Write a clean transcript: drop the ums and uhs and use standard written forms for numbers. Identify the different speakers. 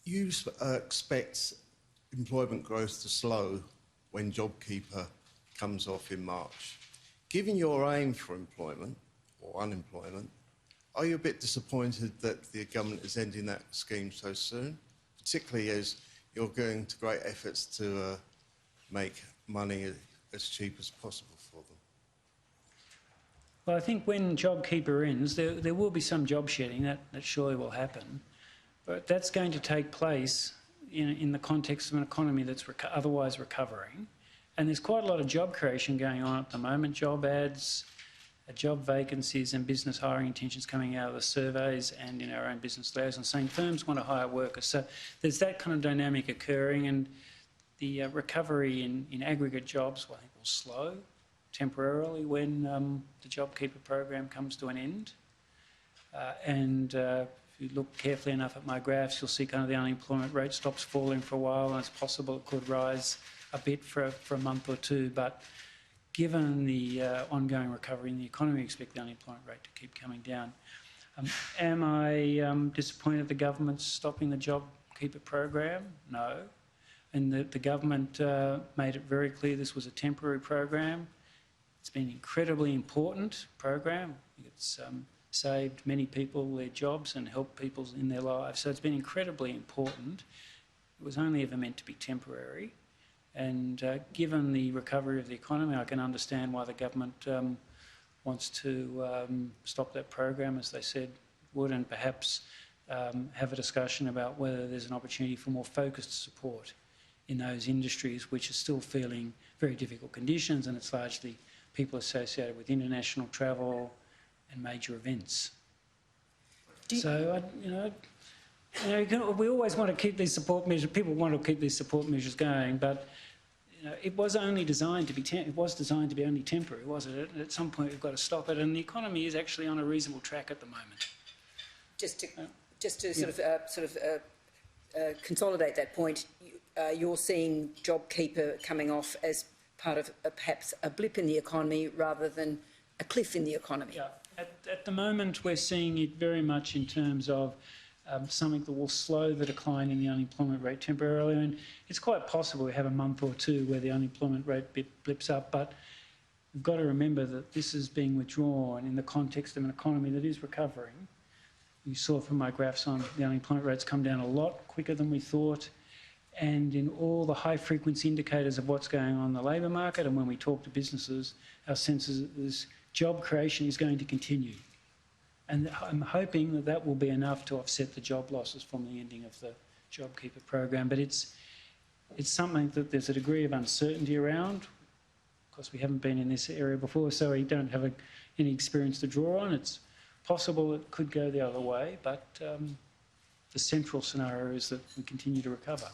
Speaker 1: You expect employment growth to slow when JobKeeper comes off in March. Given your aim for employment or unemployment, are you a bit disappointed that the government is ending that scheme so soon, particularly as you're going to great efforts to make money as cheap as possible for them?
Speaker 2: Well, I think when JobKeeper ends, there will be some job shedding. That surely will happen. But that's going to take place in the context of an economy that's otherwise recovering. And there's quite a lot of job creation going on at the moment, job ads, job vacancies and business hiring intentions coming out of the surveys and in our own business liaison saying firms want to hire workers. So there's that kind of dynamic occurring, and the recovery in aggregate jobs, I think, will slow temporarily when the JobKeeper program comes to an end. If you look carefully enough at my graphs, you'll see kind of the unemployment rate stops falling for a while, and it's possible it could rise a bit for a month or two. But given the ongoing recovery in the economy, we expect the unemployment rate to keep coming down. Am I disappointed the government's stopping the JobKeeper program? No. And the government made it very clear this was a temporary program. It's been an incredibly important program. It's saved many people their jobs and helped people in their lives. So it's been incredibly important. It was only ever meant to be temporary. And given the recovery of the economy, I can understand why the government wants to stop that program, as they said would, and perhaps have a discussion about whether there's an opportunity for more focused support in those industries which are still feeling very difficult conditions, and it's largely people associated with international travel and major events. So, we always want to keep these support measures. People want to keep these support measures going, but it was only designed to be. It was designed to be only temporary, wasn't it? And at some point, we've got to stop it. And the economy is actually on a reasonable track at the moment. Just to
Speaker 3: consolidate that point, you're seeing JobKeeper coming off as part of perhaps a blip in the economy rather than a cliff in the economy.
Speaker 2: Yeah. At the moment, we're seeing it very much in terms of something that will slow the decline in the unemployment rate temporarily. And it's quite possible we have a month or two where the unemployment rate blips up, but we've got to remember that this is being withdrawn in the context of an economy that is recovering. You saw from my graphs on the unemployment rates come down a lot quicker than we thought. And in all the high-frequency indicators of what's going on in the labour market, and when we talk to businesses, our sense is that this job creation is going to continue. And I'm hoping that that will be enough to offset the job losses from the ending of the JobKeeper program. But it's something that there's a degree of uncertainty around. Of course, we haven't been in this area before, so we don't have any experience to draw on. It's possible it could go the other way, but the central scenario is that we continue to recover.